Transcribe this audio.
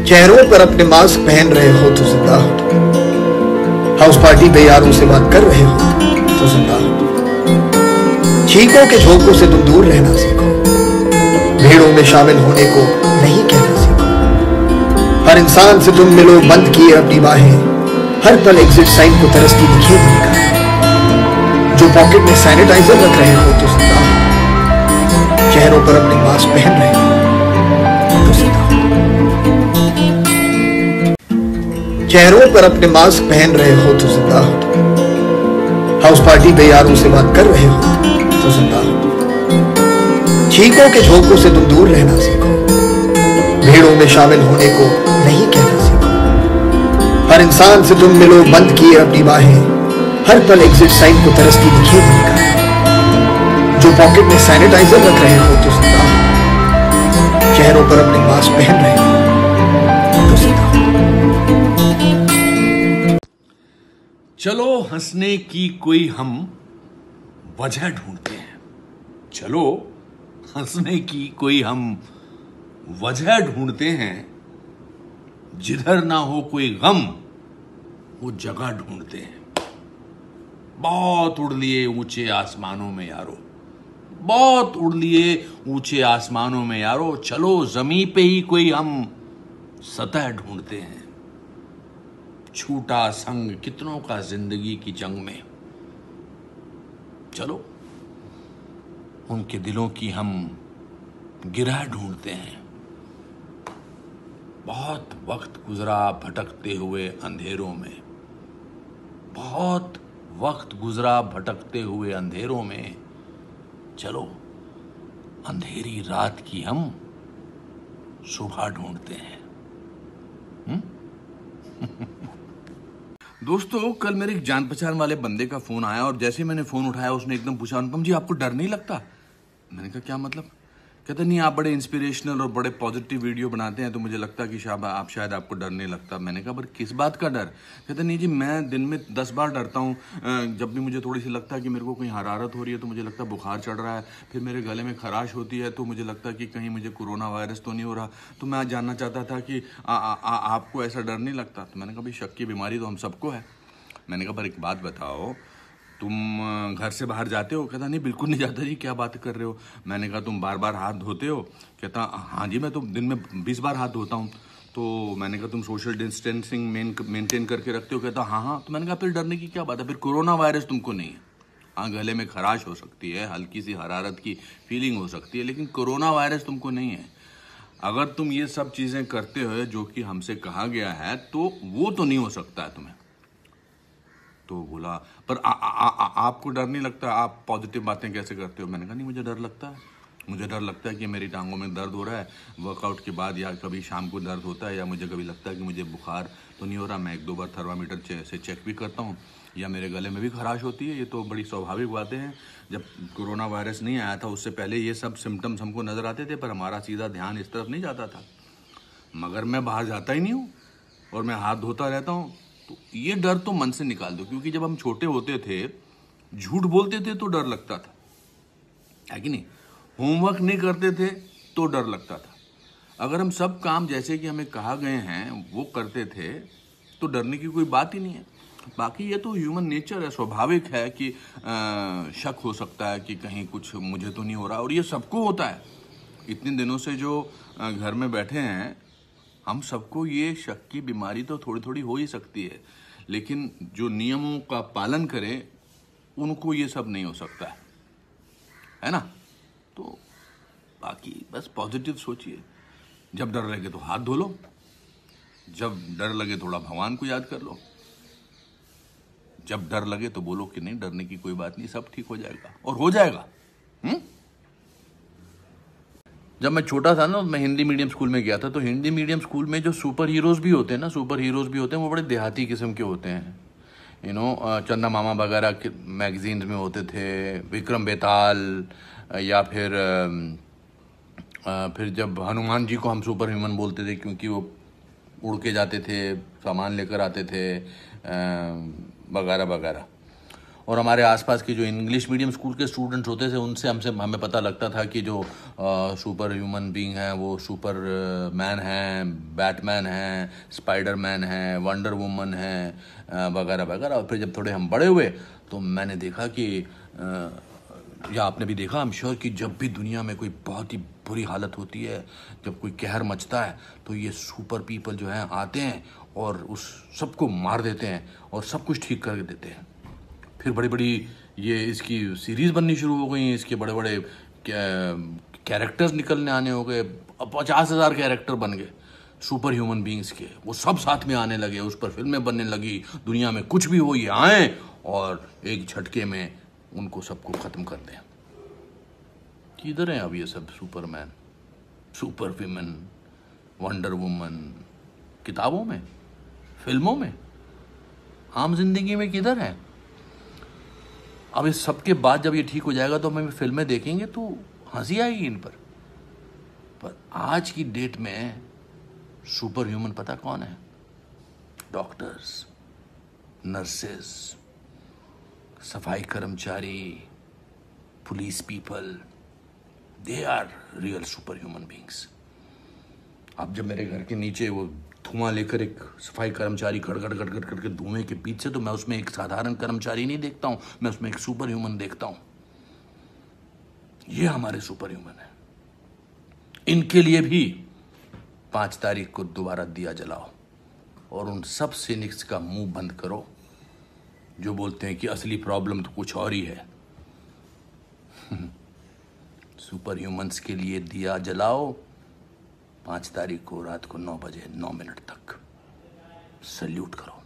चेहरों पर अपने मास्क पहन रहे हो तो जिंदा हो तुम। हाउस पार्टी पे यारों से बात कर रहे हो तो जिंदा हो तुम। छींकों के झोंकों से तुम दूर रहना सीखो। भीड़ों में शामिल होने को नहीं कहना सीखो। हर इंसान से तुम मिलो बंद किए अपनी बाहें। हर पल एग्जिट साइन को तरसती दिखे निगाहें। जो पॉकेट में सैनिटाइजर रख रहे हो तो जिंदा हो। चेहरों पर अपने मास्क पहन रहे हो तो जिंदा हो। चेहरों पर अपने मास्क पहन रहे हो तो जिंदा हो तुम। हाउस पार्टी पे यारों से बात कर रहे हो तो जिंदा हो तुम। छींकों के झोंकों से तुम दूर रहना सीखो। भीड़ों में शामिल होने को नहीं कहना सीखो। हर इंसान से तुम मिलो बंद किए अपनी बाहें। हर पल एग्जिट साइन को तरसती दिखे निगाहें। जो पॉकेट में सैनिटाइजर रख रहे हो तो जिंदा हो। चेहरों पर अपने मास्क पहन रहे हो तो जिंदा हो। चलो हंसने की कोई हम वजह ढूंढते हैं। चलो हंसने की कोई हम वजह ढूंढते हैं। जिधर ना हो कोई गम वो जगह ढूंढते हैं। बहुत उड़ लिए ऊंचे आसमानों में यारो, बहुत उड़ लिए ऊंचे आसमानों में यारो। चलो जमीन पे ही कोई हम सतह ढूंढते हैं। छूटा संग कितनों का जिंदगी की जंग में। चलो उनके दिलों की हम गिरह ढूंढते हैं। बहुत वक्त गुजरा भटकते हुए अंधेरों में। बहुत वक्त गुजरा भटकते हुए अंधेरों में। चलो अंधेरी रात की हम सुबह ढूंढते हैं। दोस्तों कल मेरे एक जान पहचान वाले बंदे का फोन आया और जैसे मैंने फोन उठाया उसने एकदम पूछा, अनुपम जी आपको डर नहीं लगता? मैंने कहा क्या मतलब? कहते नहीं आप बड़े इंस्पिरेशनल और बड़े पॉजिटिव वीडियो बनाते हैं तो मुझे लगता है कि शायद आपको डर नहीं लगता। मैंने कहा पर किस बात का डर? कहते नहीं जी मैं दिन में 10 बार डरता हूँ। जब भी मुझे थोड़ी सी लगता है कि मेरे को कहीं हरारत हो रही है तो मुझे लगता है बुखार चढ़ रहा है, फिर मेरे गले में खराश होती है तो मुझे लगता है कि कहीं मुझे कोरोना वायरस तो नहीं हो रहा। तो मैं आज जानना चाहता था कि आपको ऐसा डर नहीं लगता? तो मैंने कहा भाई शक की बीमारी तो हम सबको है। मैंने कहा पर एक बात बताओ, तुम घर से बाहर जाते हो? कहता नहीं बिल्कुल नहीं जाता जी, क्या बात कर रहे हो? मैंने कहा तुम बार बार हाथ धोते हो? कहता हाँ जी मैं तो दिन में 20 बार हाथ धोता हूँ। तो मैंने कहा तुम सोशल डिस्टेंसिंग मेंटेन करके रखते हो? कहता हाँ हाँ। तो मैंने कहा फिर डरने की क्या बात है? फिर कोरोना वायरस तुमको नहीं है। हाँ गले में खराश हो सकती है, हल्की सी हरारत की फीलिंग हो सकती है, लेकिन कोरोना वायरस तुमको नहीं है। अगर तुम ये सब चीज़ें करते हो जो कि हमसे कहा गया है तो वो तो नहीं हो सकता है तुम्हें। तो बोला पर आपको डर नहीं लगता? आप पॉजिटिव बातें कैसे करते हो? मैंने कहा नहीं मुझे डर लगता है। मुझे डर लगता है कि मेरी टांगों में दर्द हो रहा है वर्कआउट के बाद, या कभी शाम को दर्द होता है, या मुझे कभी लगता है कि मुझे बुखार तो नहीं हो रहा। मैं 1-2 बार थर्मामीटर से चेक भी करता हूँ, या मेरे गले में भी खराश होती है। ये तो बड़ी स्वाभाविक बातें हैं। जब कोरोना वायरस नहीं आया था उससे पहले ये सब सिम्टम्स हमको नज़र आते थे, पर हमारा सीधा ध्यान इस तरफ नहीं जाता था। मगर मैं बाहर जाता ही नहीं हूँ और मैं हाथ धोता रहता हूँ। तो ये डर तो मन से निकाल दो, क्योंकि जब हम छोटे होते थे झूठ बोलते थे तो डर लगता था, है कि नहीं? होमवर्क नहीं करते थे तो डर लगता था। अगर हम सब काम जैसे कि हमें कहा गए हैं वो करते थे तो डरने की कोई बात ही नहीं है। बाकी ये तो ह्यूमन नेचर है, स्वाभाविक है कि शक हो सकता है कि कहीं कुछ मुझे तो नहीं हो रहा, और ये सबको होता है। इतने दिनों से जो घर में बैठे हैं हम सबको ये शक की बीमारी तो थोड़ी थोड़ी हो ही सकती है, लेकिन जो नियमों का पालन करें उनको ये सब नहीं हो सकता है ना? तो बाकी बस पॉजिटिव सोचिए। जब डर लगे तो हाथ धो लो, जब डर लगे थोड़ा भगवान को याद कर लो, जब डर लगे तो बोलो कि नहीं डरने की कोई बात नहीं, सब ठीक हो जाएगा और हो जाएगा। जब मैं छोटा था ना, मैं हिंदी मीडियम स्कूल में गया था, तो हिंदी मीडियम स्कूल में जो सुपर हीरोज भी होते हैं ना, सुपर हीरोज भी होते हैं, वो बड़े देहाती किस्म के होते हैं। चंदा मामा वगैरह मैगजीन्स में होते थे, विक्रम बेताल, या फिर जब हनुमान जी को हम सुपर ह्यूमन बोलते थे क्योंकि वो उड़ के जाते थे, सामान लेकर आते थे वगैरह वगैरह। और हमारे आसपास के जो इंग्लिश मीडियम स्कूल के स्टूडेंट्स होते थे उनसे हमें पता लगता था कि जो सुपर ह्यूमन बीइंग हैं वो सुपर मैन हैं, बैटमैन हैं, स्पाइडरमैन हैं, वंडर वुमन हैं, वगैरह वगैरह। और फिर जब थोड़े हम बड़े हुए तो मैंने देखा कि या आपने भी देखा, आई एम श्योर, कि जब भी दुनिया में कोई बहुत ही बुरी हालत होती है, जब कोई कहर मचता है, तो ये सुपर पीपल जो हैं आते हैं और उस सबको मार देते हैं और सब कुछ ठीक कर देते हैं। फिर बड़ी बड़ी ये इसकी सीरीज़ बननी शुरू हो गई, इसके बड़े बड़े कैरेक्टर्स निकलने आने हो गए। 50,000 कैरेक्टर बन गए सुपर ह्यूमन बीइंग्स के, वो सब साथ में आने लगे, उस पर फिल्में बनने लगी। दुनिया में कुछ भी हो ये आए और एक झटके में उनको सबको ख़त्म कर दें। किधर हैं अब ये सब Superman, super women, wonder woman? किताबों में, फिल्मों में, आम जिंदगी में किधर है? अब इस सब के बाद जब ये ठीक हो जाएगा तो हम फिल्में देखेंगे तो हंसी आएगी इन पर आज की डेट में सुपर ह्यूमन पता कौन है? डॉक्टर्स, नर्सेस, सफाई कर्मचारी, police people, they are real super human beings. अब जब मेरे घर के नीचे वो धुआं लेकर एक सफाई कर्मचारी गड़गड़ गड़गड़ करके धुएं के बीच से, तो मैं उसमें एक साधारण कर्मचारी नहीं देखता हूं, मैं उसमें एक सुपर ह्यूमन देखता हूं। ये हमारे सुपर ह्यूमन है। इनके लिए भी 5 तारीख को दोबारा दिया जलाओ और उन सब सिनिक्स का मुंह बंद करो जो बोलते हैं कि असली प्रॉब्लम तो कुछ और ही है। सुपर ह्यूमंस के लिए दिया जलाओ 5 तारीख को रात को 9 बजे 9 मिनट तक। सल्यूट करो।